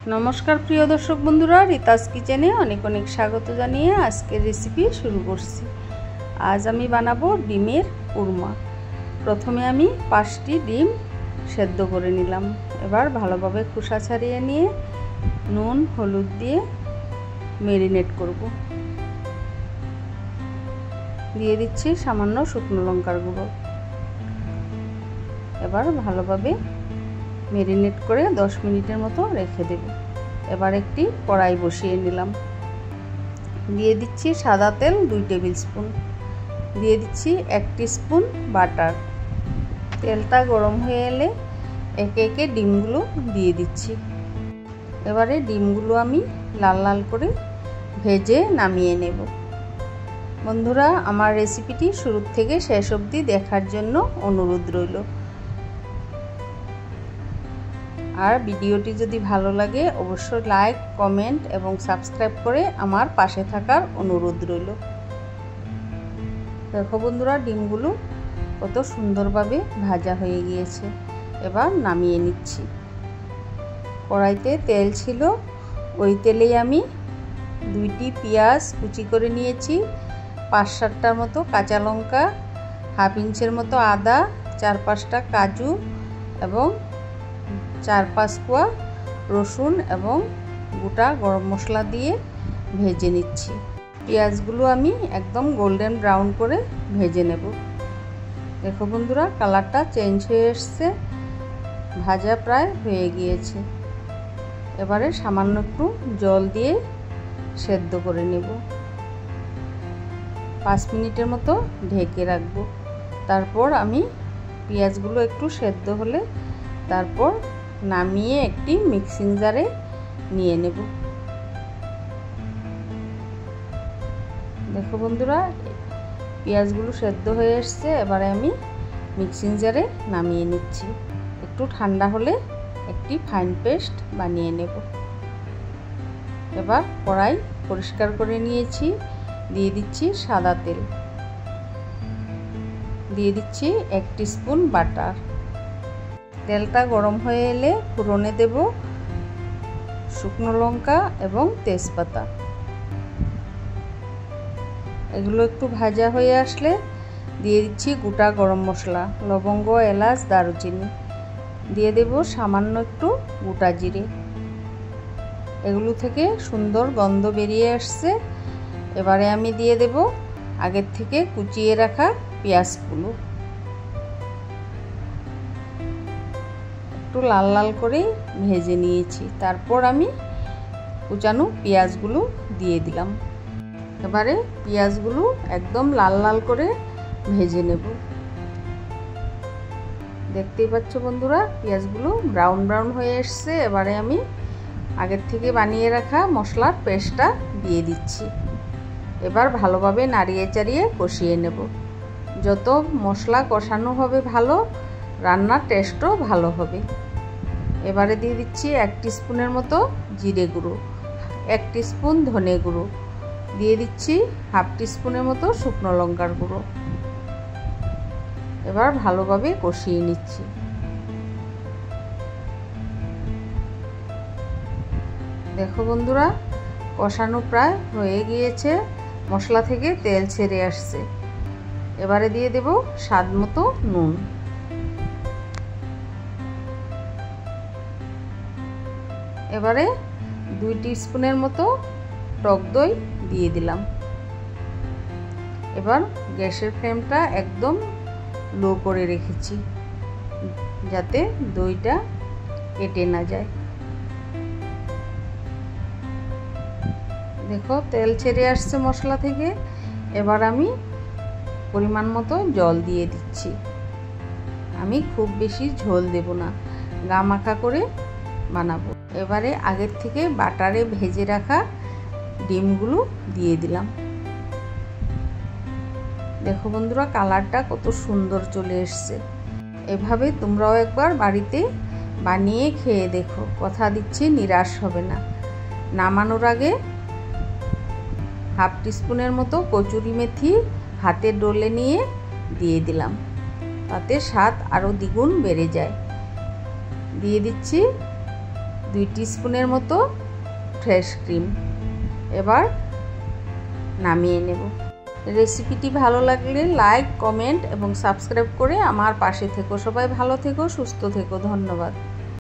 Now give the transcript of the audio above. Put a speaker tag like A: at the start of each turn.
A: नमस्कार प्रिय दर्शक बंधुरा रीतास किचेने अनेक अनेक स्वागत जानिए आजकेर रेसिपि शुरू करছি। आज आमी बानाबो डिमेर कुरमा। प्रथमे आमी 5टी डिम सेদ্ধ करे निलाम। एबार भालोभाबे खोसा छाड़िए निये नुन हलुद दिए मेरिनेट करब। दिए दिচ্ছি सामान्य शुकनो लंकार गुঁড়ো। एबार भालोभाबे मेरिनेट करे 10 मिनिटेर मतो रेखे देब। एबार एकटी कड़ाई बसिए निलाम। दिए दिচ্ছি सादा तेल 2 टेबिल स्पून। दिए दिচ্ছি 1 टीस्पून बाटार। तेलटा गरम हये एले एके एके डिमगुलो दिए दिচ্ছি। एबारे डिमगुलो आमी लाल लाल करे भेजे नामिए नेब। बंधुरा आमार रेसिपिटी शुरू थेके शेष अब्दि देखार जन्य अनुरोध रइल। और भिडियोटी यदि भालो लागे अवश्य लाइक कमेंट एवं सबस्क्राइब करे आमार पाशे थाकार अनुरोध रइल। देखो बंधुरा डिमगुलो कत सुंदरभावे भाजा हये गियेछे। एबार नामिये निচ্ছি। कड़ाईते तेल छिलो, ओई तेलेई आमी 2टी पेঁয়াজ कुचि करे निয়েছি, 5-7टार मतो काँचा लंका, हाफ इंचेर मतो आदा, 4-5टा काजू एवं 4-5 कोয়া रसुन एवं गोटा गरम मशला दिए भेजे निচ্ছি। पेঁয়াজগুলো आमी एकदम गोल्डन ब्राउन करे भेजे नेब। देखो बंधुरा कालारटा चेंज हये एसेছে, भाजा प्राय हये गिয়েছে। एबारे सामान्य एकटू जल दिए सेদ্ধ करे नेब। 5 मिनिटेर मतो ढेके राखबो। तारपर आमी पेঁয়াজগুলো एकटू सेদ্ধ होले तारपर नामिए एकटी मिक्सिंग जारे निये नेब। देखो बंधुरा पेঁয়াজগুলো सेদ্ধ हये एसेছে। एबारे आमी मिक्सिंग जारे नामिए निচ্ছি। एकटू ठांडा होले एकटी फाइन पेस्ट बानिये नेब। एबार कड़ाई परिष्कार करे निয়েছি। दिए दिচ্ছি सादा तेल। दिए दिচ্ছি 1 टीस्पून बाटार। तेलटा गरम हये एले फोड़ने देब शुकनो लंका एवं तेजपाता। एगुलो एकटू भाजा हये आसले दिए दिচ্ছি गोटा गरम मशला, लवंग, एलाच, दारुचिनी। दिए देब सामान्य एकटू गोटा जिरे। एगुलो थेके सुंदर गंध बेरिये आसছে। एबारे आमी दिए देब आगे थेके कुचिए राखा पेঁয়াজগুলো। একটু লাল লাল করে ভেজে নিয়েছি। তারপর আমি কুচানো পেঁয়াজগুলো দিয়ে দিলাম। এবারে পেঁয়াজগুলো একদম লাল লাল করে ভেজে নেব। দেখতেই পাচ্ছ বন্ধুরা পেঁয়াজগুলো ব্রাউন ব্রাউন হয়ে এসেছে। এবারে আমি আগের থেকে বানিয়ে রাখা মশলার পেস্টটা দিয়ে দিচ্ছি। এবার ভালোভাবে নাড়িয়ে চাড়িয়ে কষিয়ে নেব। যত মশলা কষানো হবে ভালো, রান্নার টেস্টও ভালো হবে। এবারে দিয়ে দিচ্ছি 1 টিস্পুনের মতো জিরে গুঁড়ো, 1 টিস্পুন ধনে গুঁড়ো, দিয়ে দিচ্ছি হাফ টিস্পুনের মতো শুকনো লঙ্কার গুঁড়ো। এবার ভালোভাবে কষিয়ে নিচ্ছি। দেখো বন্ধুরা কষানো প্রায় হয়ে গিয়েছে, মশলা থেকে তেল ছেড়ে আসছে। এবারে দিয়ে দেব স্বাদ মতো নুন। এবারে 2 টিস্পুনের মতো টক দই দিয়ে দিলাম। এবার গ্যাসের ফ্লেমটা একদম লো করে রেখেছি যাতে দইটা কেটে না যায়। দেখো তেল ছেড়ে আসছে মশলা থেকে। এবার আমি পরিমাণ মতো জল দিয়ে দিচ্ছি। আমি খুব বেশি ঝোল দেব না, গা মাখা করে বানাবো। এবারে আগের থেকে বাটারে ভেজে রাখা ডিমগুলো দিয়ে দিলাম। দেখো বন্ধুরা কালারটা কত সুন্দর চলে এসেছে। এভাবে তোমরাও একবার বাড়িতে বানিয়ে খেয়ে দেখো, কথা দিচ্ছি নিরাশ হবে না। নামানোর আগে হাফ টিস্পুনের মতো কচুরি মেথি হাতে ডলে নিয়ে দিয়ে দিলাম, তাতে স্বাদ আরও দ্বিগুণ বেড়ে যায়। দিয়ে দিচ্ছি 2 টিস্পুনের মতো ফ্রেশ ক্রিম। এবার নামিয়ে নেব। রেসিপিটি ভালো লাগলে লাইক, কমেন্ট এবং সাবস্ক্রাইব করে আমার পাশে থেকো। সবাই ভালো থেকো, সুস্থ থেকো। ধন্যবাদ।